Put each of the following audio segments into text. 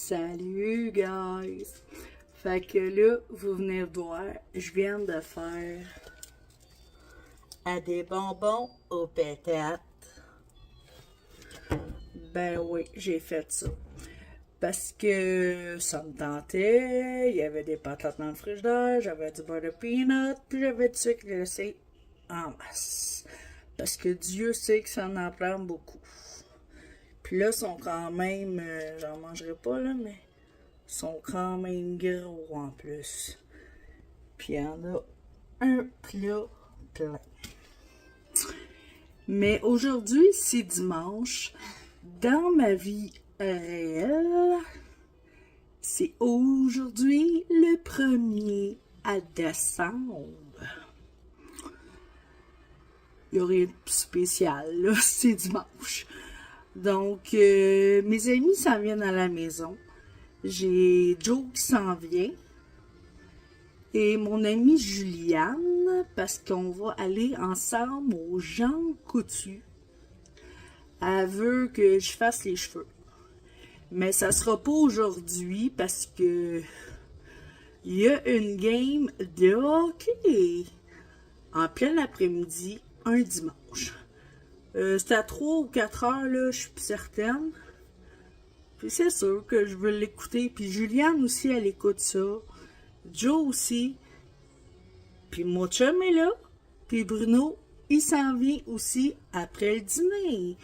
Salut guys! Fait que là, vous venez voir, je viens de faire à des bonbons aux pétates. Ben oui, j'ai fait ça. Parce que ça me tentait, il y avait des patates dans le frigidaire, j'avais du beurre de peanut, puis j'avais du sucre glacé en masse. Parce que Dieu sait que ça en prend beaucoup. Puis là, ils sont quand même, j'en mangerai pas là, mais ils sont quand même gros en plus. Puis il y en a un plat plein. Mais aujourd'hui, c'est dimanche. Dans ma vie réelle, c'est aujourd'hui le 1er décembre. Il n'y a rien de spécial, là, c'est dimanche. Donc, mes amis s'en viennent à la maison. J'ai Joe qui s'en vient. Et mon amie Juliane, parce qu'on va aller ensemble aux Jean Coutu. Elle veut que je fasse les cheveux. Mais ça sera pas aujourd'hui parce que il y a une game de hockey en plein après-midi, un dimanche. C'est à 3 ou 4 heures, là, je suis plus certaine. Puis c'est sûr que je veux l'écouter. Puis Juliane aussi, elle écoute ça. Joe aussi. Puis mon chum est là. Puis Bruno, il s'en vient aussi après le dîner.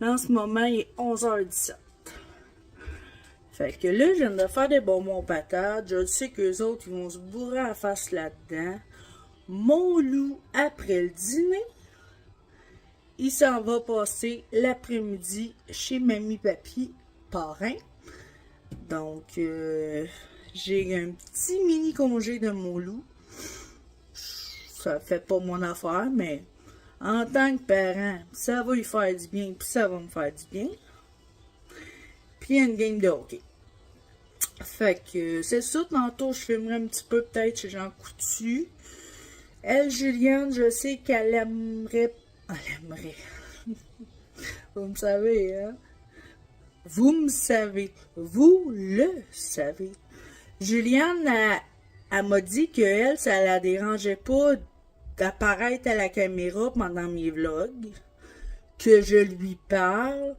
En ce moment, il est 11h17. Fait que là, je viens de faire des bonbons patates. Je sais qu'eux autres, ils vont se bourrer la face là-dedans. Mon loup, après le dîner, il s'en va passer l'après-midi chez Mamie Papy, parrain. Donc, j'ai un petit mini congé de mon loup. Ça fait pas mon affaire, mais en tant que parent, ça va lui faire du bien, puis ça va me faire du bien. Puis il y a une game de hockey. Fait que c'est ça, tantôt je filmerai un petit peu peut-être chez Jean Coutu. Elle, Juliane, je sais qu'elle aimerait... Elle aimerait. Vous me savez, hein? Vous me savez. Vous le savez. Juliane, elle m'a dit qu'elle, ça la dérangeait pas d'apparaître à la caméra pendant mes vlogs, que je lui parle,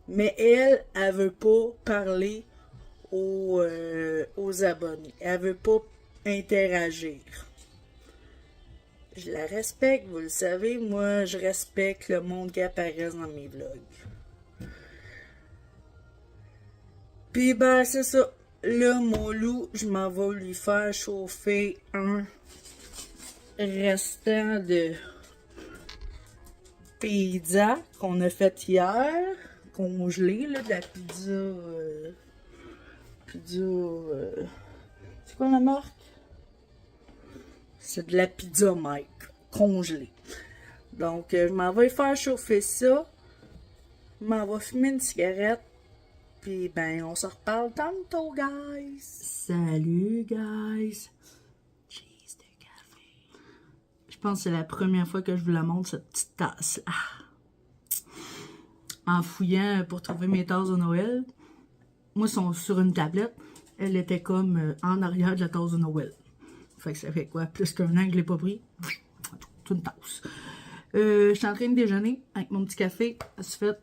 mais elle veut pas parler aux abonnés. Elle veut pas interagir. Je la respecte, vous le savez, moi, je respecte le monde qui apparaît dans mes vlogs. Puis, ben, c'est ça. Là, mon loup, je m'en vais lui faire chauffer un restant de pizza qu'on a fait hier, congelé, là, de la pizza, c'est quoi la marque? C'est de la pizza Mike, congelée. Donc, je m'en vais faire chauffer ça, je m'en vais fumer une cigarette, puis ben, on se reparle tantôt, guys! Salut, guys! Je pense que c'est la première fois que je vous la montre, cette petite tasse-là. En fouillant pour trouver mes tasses de Noël, moi, ils sont sur une tablette. Elle était comme en arrière de la tasse de Noël. Fait que ça fait quoi? Plus qu'un an que je l'ai pas pris. Toute une tasse. Je suis en train de déjeuner avec mon petit café. Je suis fait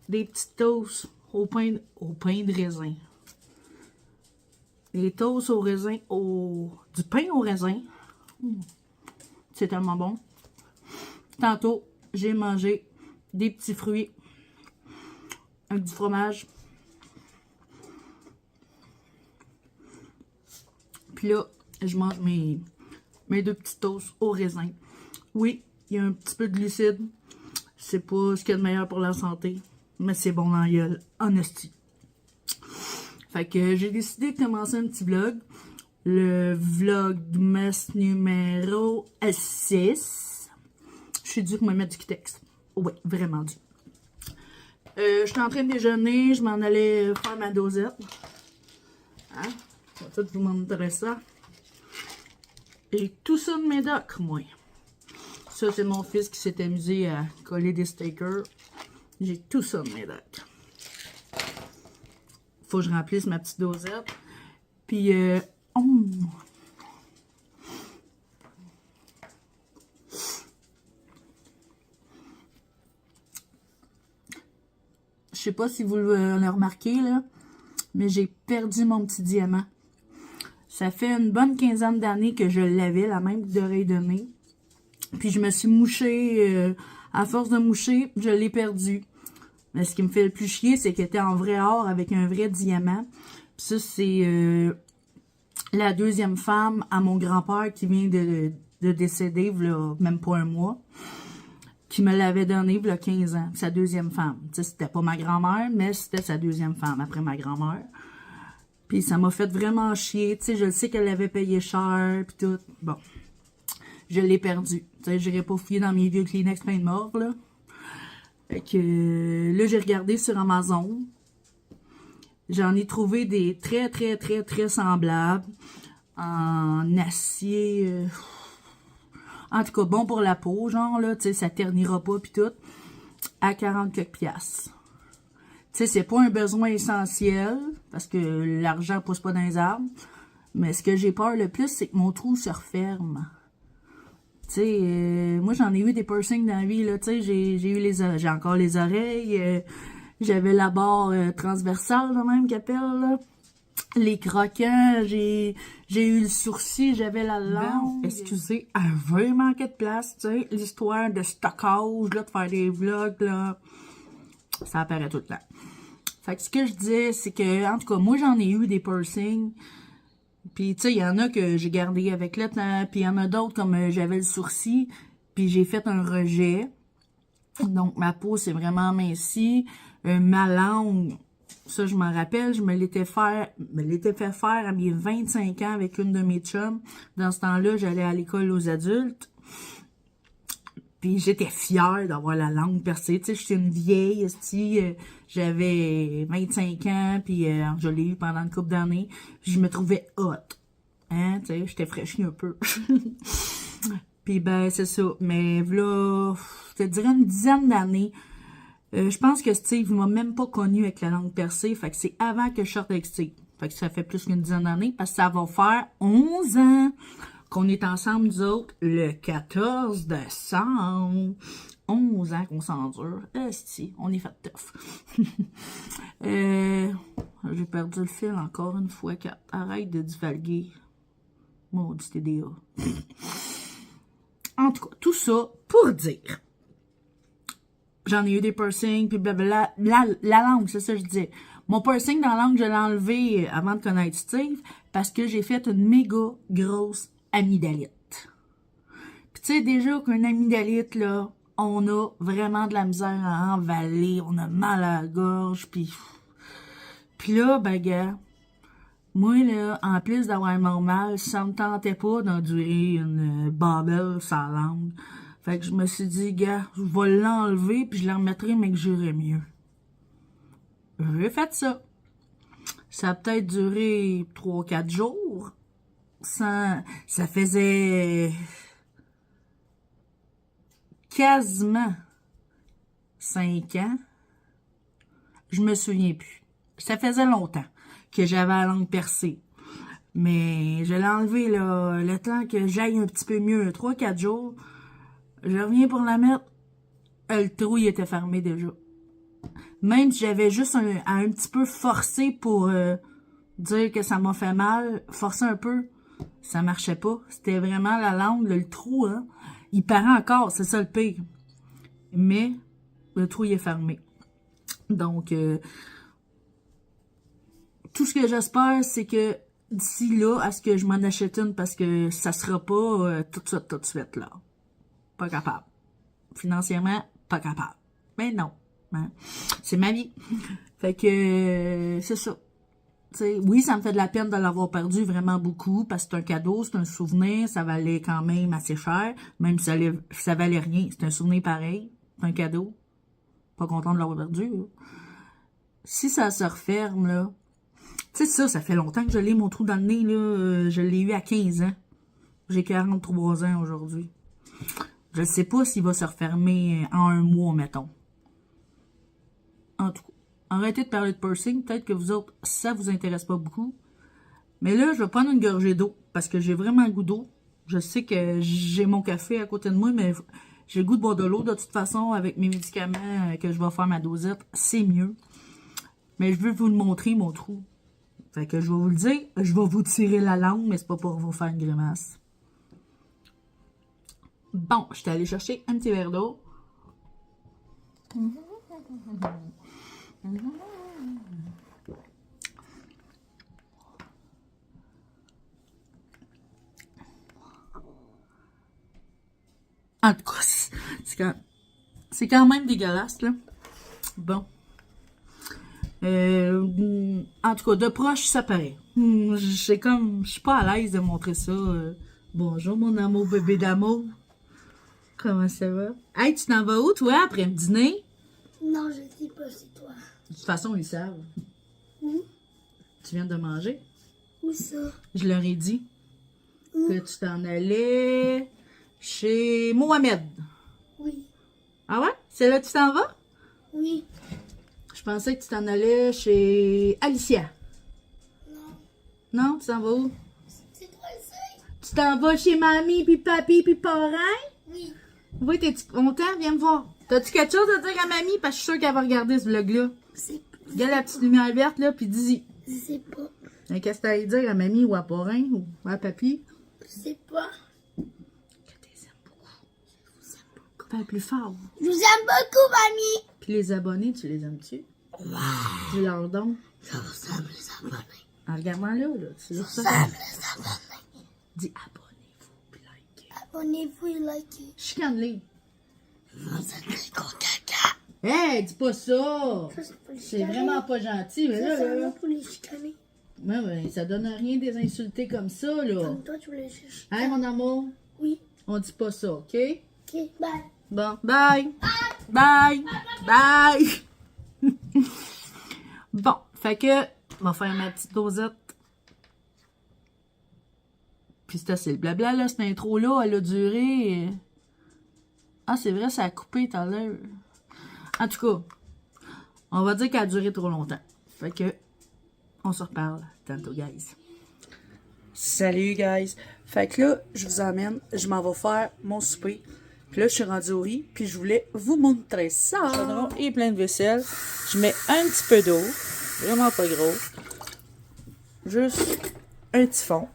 des petites toasts au pain de raisin. Les toasts au raisin, du pain au raisin. C'est tellement bon. Tantôt, j'ai mangé des petits fruits avec du fromage. Puis là, je mange mes 2 petits toasts au raisin. Oui, il y a un petit peu de glucides. C'est pas ce qu'il y a de meilleur pour la santé, mais c'est bon dans la gueule, en hostie. Fait que j'ai décidé de commencer un petit vlog. Le vlogmas numéro 6. Je suis due pour me mettre du Kitex. Oui, vraiment dû. Je suis en train de déjeuner. Je m'en allais faire ma dosette. Hein? Je vais tout vous montrer ça. Et tout ça de médoc, moi. Ça, c'est mon fils qui s'est amusé à coller des stickers. J'ai tout ça de médoc. faut que je remplisse ma petite dosette. Puis, je sais pas si vous le remarquez, là, mais j'ai perdu mon petit diamant. Ça fait une bonne quinzaine d'années que je l'avais, la même d'oreille de nez. Puis je me suis mouchée, à force de moucher, je l'ai perdu. Mais ce qui me fait le plus chier, c'est qu'elle était en vrai or avec un vrai diamant. Puis ça, c'est la deuxième femme à mon grand-père qui vient de décéder, là, même pas un mois, qui me l'avait donné, il y a 15 ans. Sa deuxième femme. Tu sais, c'était pas ma grand-mère, mais c'était sa deuxième femme après ma grand-mère. Puis ça m'a fait vraiment chier. Tu sais, je sais qu'elle l'avait payé cher, puis tout. Bon. Je l'ai perdu. Tu sais, j'irai pas fouiller dans mes vieux Kleenex plein de morts, là. Fait que là, j'ai regardé sur Amazon. J'en ai trouvé des très, très, très, très semblables. En acier. En tout cas, bon pour la peau, genre, là. Tu sais, ça ternira pas, puis tout. À 40 quelques piastres. Tu sais, c'est pas un besoin essentiel. Parce que l'argent pousse pas dans les arbres. Mais ce que j'ai peur le plus, c'est que mon trou se referme. Tu sais, moi, j'en ai eu des piercings dans la vie, là. Tu sais, j'ai encore les oreilles. J'avais la barre transversale, là, même, qu'appelle, là. Les croquants, j'ai eu le sourcil, j'avais la langue. Excusez, elle veut manquer de place, tu sais. L'histoire de stockage, là, de faire des vlogs, là. Ça apparaît tout le temps. Fait que ce que je disais, c'est que, en tout cas, moi, j'en ai eu des piercings. Puis, tu sais, il y en a que j'ai gardé avec le temps. Puis, il y en a d'autres, comme j'avais le sourcil. Puis, j'ai fait un rejet. Donc, ma peau s'est vraiment amincie. Ma langue, ça, je m'en rappelle, je me l'étais fait faire à mes 25 ans avec une de mes chums. Dans ce temps-là, j'allais à l'école aux adultes. Puis j'étais fière d'avoir la langue percée. Tu sais, j'étais une vieille, j'avais 25 ans, puis je l'ai eu pendant une couple d'années. Je me trouvais hot. Hein, tu sais, j'étais fraîchie un peu. Puis ben, c'est ça. Mais là, je te dirais une dizaine d'années. Je pense que Steve m'a même pas connu avec la langue percée. Fait que c'est avant que je sorte avec Steve. Fait que ça fait plus qu'une dizaine d'années. Parce que ça va faire 11 ans qu'on est ensemble, nous autres, le 14 décembre. 11 ans qu'on s'endure. Esti, on est fait tough. J'ai perdu le fil encore une fois. Arrête de divaguer. Maudit TDA. En tout cas, tout ça pour dire. J'en ai eu des piercings, puis blablabla. La langue, c'est ça que je disais. Mon piercing dans la langue, je l'ai enlevé avant de connaître Steve, parce que j'ai fait une méga grosse amygdalite. Puis tu sais, déjà qu'une amygdalite, là, on a vraiment de la misère à envaler, on a mal à la gorge, puis là, ben gars, moi, là, en plus d'avoir mal, ça me tentait pas d'endurer une babelle sans langue. Fait que je me suis dit, gars, je vais l'enlever, puis je la remettrai, mais que j'irai mieux. J'ai fait ça. Ça a peut-être duré 3-4 jours. Ça faisait quasiment 5 ans. Je me souviens plus. Ça faisait longtemps que j'avais la langue percée. Mais je l'ai enlevé, là, le temps que j'aille un petit peu mieux. 3-4 jours. Je reviens pour la mettre. Le trou, il était fermé déjà. Même si j'avais juste un petit peu forcé pour dire que ça m'a fait mal, forcer un peu, ça marchait pas. C'était vraiment la langue, le trou, hein. Il paraît encore, c'est ça le pire. Mais le trou, il est fermé. Donc, tout ce que j'espère, c'est que d'ici là, à ce que je m'en achète une, parce que ça sera pas tout de suite, là. Pas capable. Financièrement, pas capable. Mais non. Hein? C'est ma vie. Fait que c'est ça. T'sais, oui, ça me fait de la peine de l'avoir perdu vraiment beaucoup parce que c'est un cadeau, c'est un souvenir, ça valait quand même assez cher, même si ça valait rien. C'est un souvenir pareil, c'est un cadeau. Pas content de l'avoir perdu. Là. Si ça se referme, là, tu sais ça fait longtemps que je l'ai, mon trou dans le nez, là, je l'ai eu à 15 ans. J'ai 43 ans aujourd'hui. Je sais pas s'il va se refermer en un mois, mettons. En tout cas, arrêtez de parler de pursing. Peut-être que vous autres, ça vous intéresse pas beaucoup. Mais là, je vais prendre une gorgée d'eau parce que j'ai vraiment le goût d'eau. Je sais que j'ai mon café à côté de moi, mais j'ai le goût de boire de l'eau. De toute façon, avec mes médicaments que je vais faire ma dosette, c'est mieux. Mais je veux vous le montrer, mon trou. Fait que je vais vous le dire, je vais vous tirer la langue, mais c'est pas pour vous faire une grimace. Bon, je suis allée chercher un petit verre d'eau. En tout cas, c'est quand même dégueulasse, là. Bon. En tout cas, de proche, ça paraît. Je suis pas à l'aise de montrer ça. Bonjour, mon amour, bébé d'amour. Comment ça va? Hey, tu t'en vas où, toi, après le dîner? Non, je sais pas, c'est toi. De toute façon, ils savent. Tu viens de manger? Où ça? Je leur ai dit que tu t'en allais chez Mohamed. Oui. Ah ouais? C'est là que tu t'en vas? Oui. Je pensais que tu t'en allais chez Alicia. Non. Non? Tu t'en vas où? C'est toi le seul? Tu t'en vas chez mamie, puis papi, puis parrain? Oui. Oui, t'es-tu content? Viens me voir. T'as-tu quelque chose à dire à mamie? Parce que je suis sûre qu'elle va regarder ce vlog-là. Regarde la petite lumière verte, là, puis dis-y. Je sais pas. Qu'est-ce que t'as à dire à mamie ou à parrain ou à papi? Je sais pas. Que t'es aimes beaucoup. Je vous aime beaucoup. Parle plus fort. Je vous aime beaucoup, mamie. Puis les abonnés, tu les aimes-tu? Tu leur donnes? Je vous aime, les abonnés. En regardant là, tu leur ça. Je vous aime, les abonnés. Dis abonnez-vous, puis likez. Abonnez-vous et likez. Chicane-les. Vous êtes des gros caca. Hey, dis pas ça! Ça, c'est pour les C'est chicaner. vraiment pas gentil, mais Ça, là, c'est là. vraiment pour les chicaner. Ouais, mais ça donne rien des insulter comme ça, là. Comme toi, tu voulais chicaner. Hey, mon amour, Oui. on dit pas ça, OK? Ok, bye. Bon, bye! Bye! Bye! Bon, fait que, on va faire ma petite dosette. Puis c'est assez le blabla, là, cette intro-là, elle a duré... Ah, c'est vrai, ça a coupé tout à l'heure. En tout cas, on va dire qu'elle a duré trop longtemps. Fait que, on se reparle tantôt, guys. Salut, guys. Fait que là, je vous emmène, je m'en vais faire mon souper. Puis là, je suis rendue au riz, puis je voulais vous montrer ça. Chaudron et plein de vaisselle. Je mets un petit peu d'eau, vraiment pas gros. Juste un petit fond.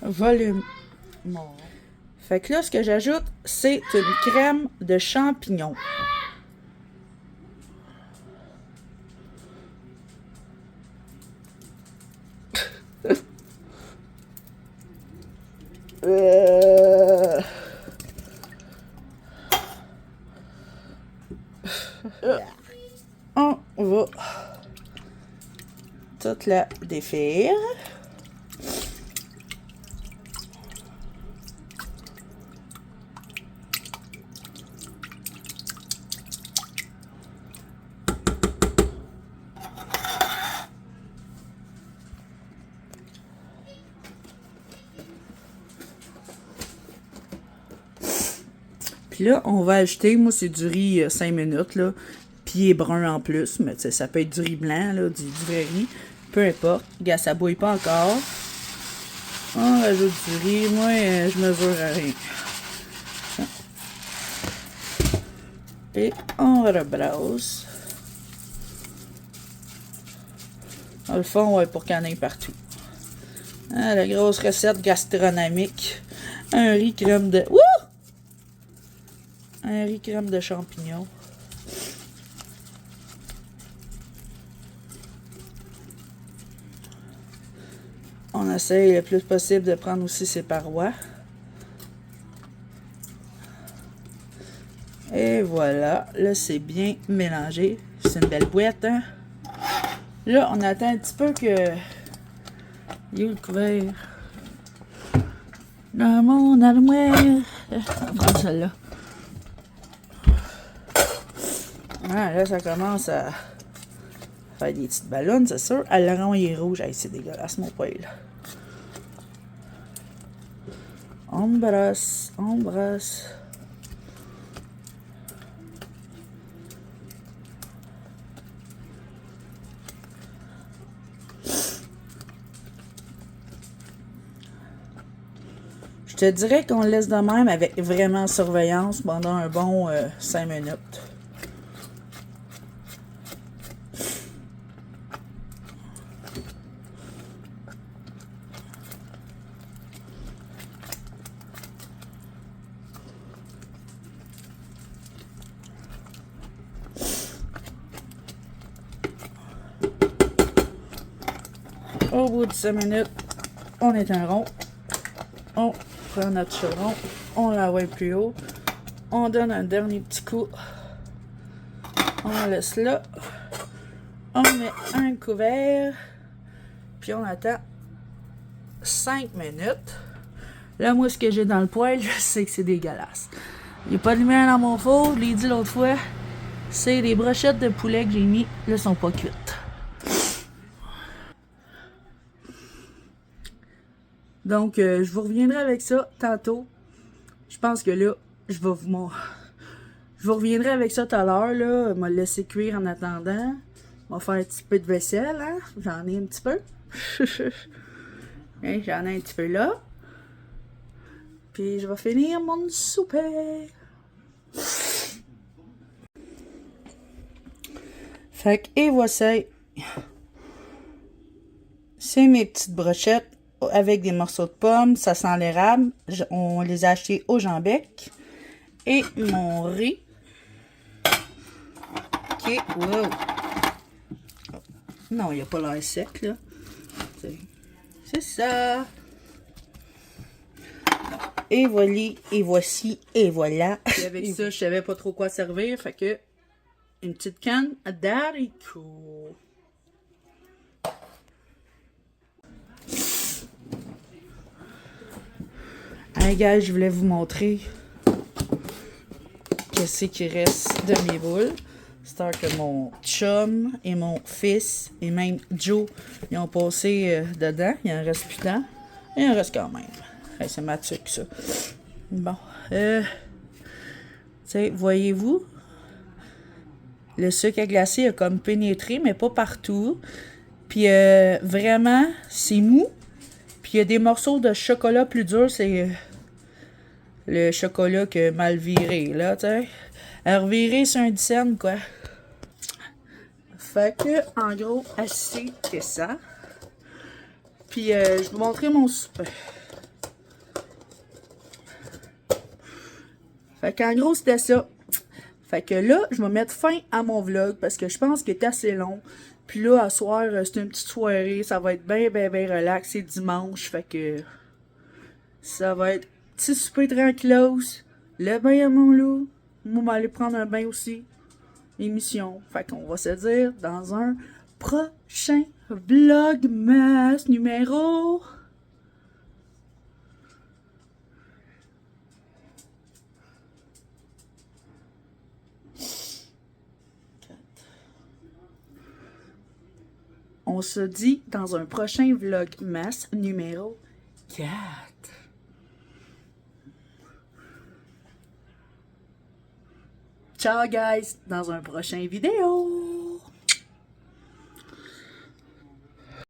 Volume. Fait que là, ce que j'ajoute, c'est une crème de champignons. On va toute la défaire. Puis là, on va ajouter, moi c'est du riz 5 minutes, là. Puis il est brun en plus, mais ça peut être du riz blanc, là, du vrai riz. Peu importe. Regarde, ça bouille pas encore. On rajoute du riz. Moi, je mesure à rien. Et on rebrasse. Dans le fond, ouais, pour qu'il y en ait partout. Ah, la grosse recette gastronomique. Un riz crème de... Wouh! Un riz crème de champignons. On essaye le plus possible de prendre aussi ses parois. Et voilà. Là, c'est bien mélangé. C'est une belle boîte, hein? Là, on attend un petit peu que... Il est où le couvert? Dans mon armoire. On va prendre celle-là. Ah, là, ça commence à faire des petites ballons, c'est sûr. Ah, le rond, il est rouge. Hey, c'est dégueulasse, mon poil. On brasse, on brasse. Je te dirais qu'on le laisse de même avec vraiment surveillance pendant un bon 5 minutes. Au bout de 5 minutes, on éteint rond. On prend notre chaudron, on l'envoie plus haut. On donne un dernier petit coup. On laisse là. On met un couvert. Puis on attend 5 minutes. Là, moi, ce que j'ai dans le poêle, je sais que c'est dégueulasse. Il n'y a pas de lumière dans mon four. Je l'ai dit l'autre fois. C'est des brochettes de poulet que j'ai mis. Là, sont pas cuites. Donc, je vous reviendrai avec ça tantôt. Je pense que là, je vous reviendrai avec ça tout à l'heure, là. Je vais le laisser cuire en attendant. On va faire un petit peu de vaisselle, hein. J'en ai un petit peu. Hein, j'en ai un petit peu là. Puis, je vais finir mon souper. Fait que, et voici. C'est mes petites brochettes avec des morceaux de pommes. Ça sent l'érable. On les a achetés au Jean-Bec. Et mon riz. Ok, wow. Non, il n'y a pas l'air sec, là. C'est ça. Et voilà, et voici, et voilà. Et avec ça, je savais pas trop quoi servir. Fait que, une petite canne d'haricots. Hey guys, je voulais vous montrer qu'est-ce qui reste de mes boules. C'est que mon chum et mon fils et même Joe, ils ont passé dedans. Il en reste plus tant. Il en reste quand même. Hey, c'est ma tuque, ça. Bon. Tu voyez-vous? Le sucre à glacer a comme pénétré, mais pas partout. Puis vraiment, c'est mou. Puis il y a des morceaux de chocolat plus durs. C'est le chocolat que mal viré, là, tu sais. À revirer sur un dizaine, quoi. Fait que, en gros, assez que ça. Puis, je vais vous montrer mon souper. Fait qu'en gros, c'était ça. Fait que là, je vais mettre fin à mon vlog parce que je pense qu'il est assez long. Puis là, à soir, c'est une petite soirée. Ça va être bien, bien, bien relax. C'est dimanche. Fait que ça va être petit souper tranquillos. Le bain à mon loup. Moi, je vais aller prendre un bain aussi. Émission. Fait qu'on va se dire dans un prochain vlogmas numéro... On se dit dans un prochain vlogmas numéro 4. Ciao guys, dans un prochain vidéo.